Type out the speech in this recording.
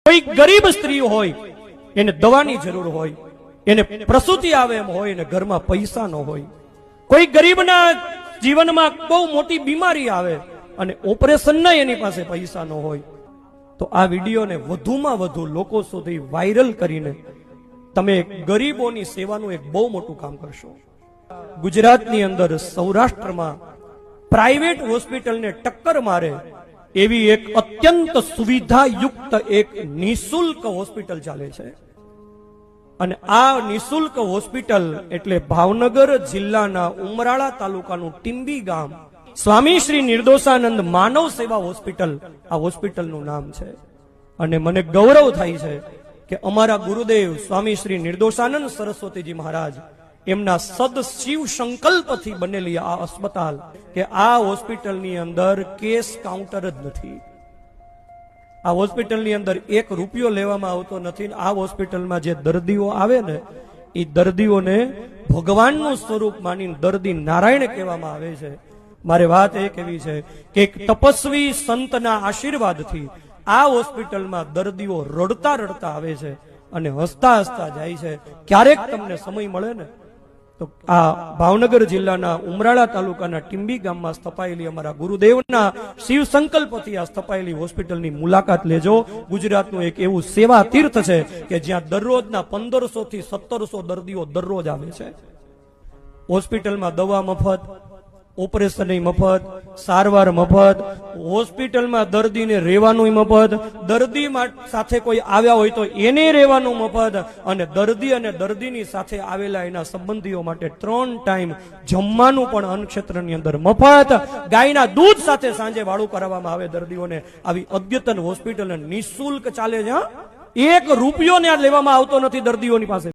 કોઈ ગરીબ સ્ત્રી હોય એને દવાની જરૂર હોય, એને પ્રસૂતિ આવે એમ હોય અને ઘરમાં પૈસા ન હોય, કોઈ ગરીબના જીવનમાં બહુ મોટી બીમારી આવે અને ઓપરેશનના એની પાસે પૈસા ન હોય, તો આ વિડીયોને વધુમાં વધુ લોકો સુધી વાયરલ કરીને તમે ગરીબોની સેવાનું એક બહુ મોટું કામ કરશો. ગુજરાતની અંદર સૌરાષ્ટ્રમાં પ્રાઇવેટ હોસ્પિટલને ટક્કર મારે એવી એક અત્યંત સુવિધાયુક્ત એક નિઃશુલ્ક હોસ્પિટલ ચાલે છે. અને આ નિઃશુલ્ક હોસ્પિટલ એટલે ભાવનગર જિલ્લાના ઉમરાળા તાલુકાનું ટીંબી ગામ સ્વામી શ્રી નિર્દોષાનંદ માનવ સેવા હોસ્પિટલ આ હોસ્પિટલનું નામ છે. અને મને ગૌરવ થાય છે કે અમારા ગુરુદેવ સ્વામી શ્રી નિર્દોષાનંદ સરસ્વતીજી મહારાજ એમના સદશિવ સંકલ્પથી બનેલી આ અસ્પતાલ કે આ હોસ્પિટલની અંદર કેશ કાઉન્ટર જ નથી. આ હોસ્પિટલની અંદર ₹1 લેવામાં આવતો નથી. આ હોસ્પિટલમાં જે દર્દીઓ આવે ને એ દર્દીઓને ભગવાનનું સ્વરૂપ માની દર્દી નારાયણ કહેવામાં આવે છે. મારે વાત એ કહેવી છે કે એક તપસ્વી સંતના આશીર્વાદથી આ હોસ્પિટલમાં દર્દીઓ રડતા રડતા આવે છે અને હસતા હસતા જાય છે. ક્યારેક તમને સમય મળે ને તો આ ભાવનગર જિલ્લાના ઉમરાળા તાલુકાના ટીંબી ગામમાં સ્થપાયેલી અમારા ગુરુદેવના શિવ સંકલ્પથી આ સ્થપાયેલી હોસ્પિટલની મુલાકાત લેજો. ગુજરાતનું એક એવું સેવા તીર્થ છે કે જ્યાં દરરોજના 1500 થી 1700 દર્દીઓ દરરોજ આવે છે. હોસ્પિટલમાં દવા મફત, ઓપરેશન મફત, સારવાર મફત, હોસ્પિટલમાં દર્દીને રહેવાનું મફત, દર્દી સાથે કોઈ આવ્યા હોય તો એને રહેવાનું મફત, અને દર્દી અને દર્દીની સાથે આવેલા એના સંબંધીઓ માટે 3 ટાઈમ જમવાનું પણ અન્નક્ષેત્રની અંદર મફત. ગાયના દૂધ સાથે સાંજે વાળું કરાવવામાં આવે દર્દીઓને. આવી અદ્યતન હોસ્પિટલ નિઃશુલ્ક ચાલે છે. ₹1 લેવામાં આવતો નથી દર્દીઓની પાસે.